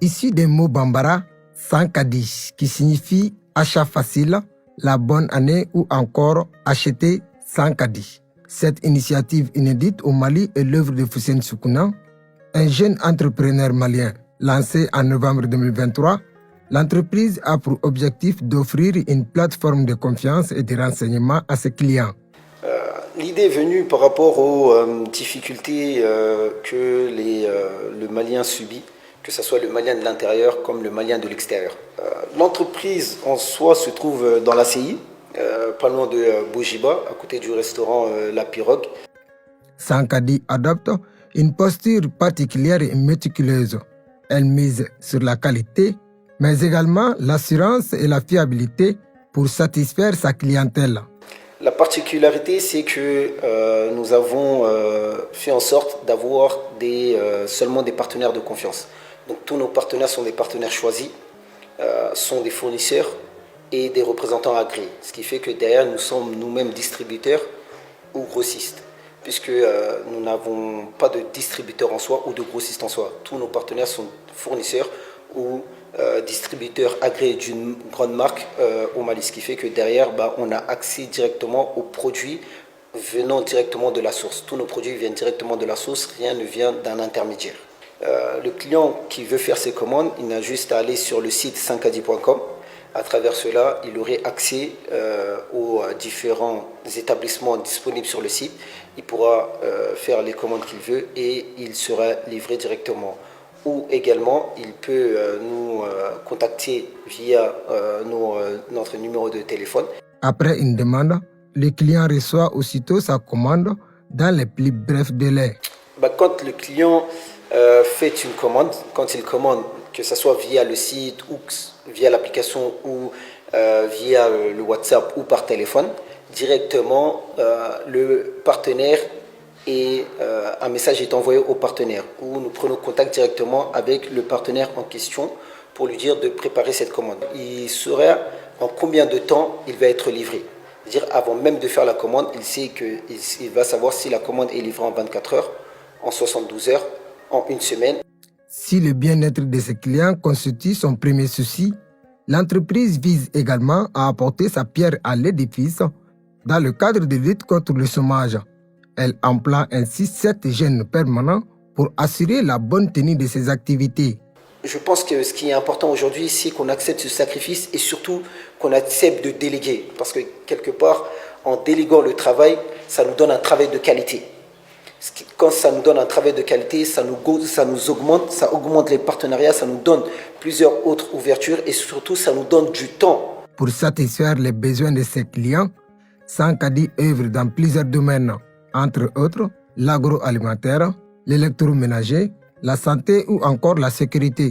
issu des mots bambara, Sankadi, qui signifie achat facile, la bonne année ou encore acheter Sankadi. Cette initiative inédite au Mali est l'œuvre de Foussène Soukouna, un jeune entrepreneur malien. Lancée en novembre 2023, l'entreprise a pour objectif d'offrir une plateforme de confiance et de renseignement à ses clients. L'idée est venue par rapport aux difficultés que le Malien subit, que ce soit le Malien de l'intérieur comme le Malien de l'extérieur. L'entreprise en soi se trouve dans la CI, pas loin de Boujiba, à côté du restaurant La Pirogue. Sankadi adopte une posture particulière et méticuleuse. Elle mise sur la qualité, mais également l'assurance et la fiabilité pour satisfaire sa clientèle. La particularité, c'est que nous avons fait en sorte d'avoir seulement des partenaires de confiance. Donc tous nos partenaires sont des partenaires choisis, sont des fournisseurs et des représentants agréés. Ce qui fait que derrière, nous sommes nous-mêmes distributeurs ou grossistes, puisque nous n'avons pas de distributeur en soi ou de grossiste en soi. Tous nos partenaires sont fournisseurs ou distributeurs agréés d'une grande marque au Mali, ce qui fait que derrière, on a accès directement aux produits venant directement de la source. Tous nos produits viennent directement de la source, rien ne vient d'un intermédiaire. Le client qui veut faire ses commandes, il n'a juste à aller sur le site sankadi.com. À travers cela, il aurait accès aux différents établissements disponibles sur le site. Il pourra faire les commandes qu'il veut et il sera livré directement. Ou également, il peut nous contacter via notre numéro de téléphone. Après une demande, le client reçoit aussitôt sa commande dans les plus brefs délais. Quand le client fait une commande, quand il commande, que ce soit via le site ou via l'application ou via le WhatsApp ou par téléphone, directement le partenaire et un message est envoyé au partenaire où nous prenons contact directement avec le partenaire en question pour lui dire de préparer cette commande. Il saura en combien de temps il va être livré. C'est-à-dire avant même de faire la commande, il sait qu'il va savoir si la commande est livrée en 24 heures, en 72 heures, en une semaine. Si le bien-être de ses clients constitue son premier souci, l'entreprise vise également à apporter sa pierre à l'édifice dans le cadre de lutte contre le chômage. Elle emploie ainsi 7 jeunes permanents pour assurer la bonne tenue de ses activités. Je pense que ce qui est important aujourd'hui, c'est qu'on accepte ce sacrifice et surtout qu'on accepte de déléguer. Parce que quelque part, en déléguant le travail, ça nous donne un travail de qualité. Quand ça nous donne un travail de qualité, ça augmente les partenariats, ça nous donne plusieurs autres ouvertures et surtout, ça nous donne du temps. Pour satisfaire les besoins de ses clients, Sankadi œuvre dans plusieurs domaines, entre autres l'agroalimentaire, l'électroménager, la santé ou encore la sécurité.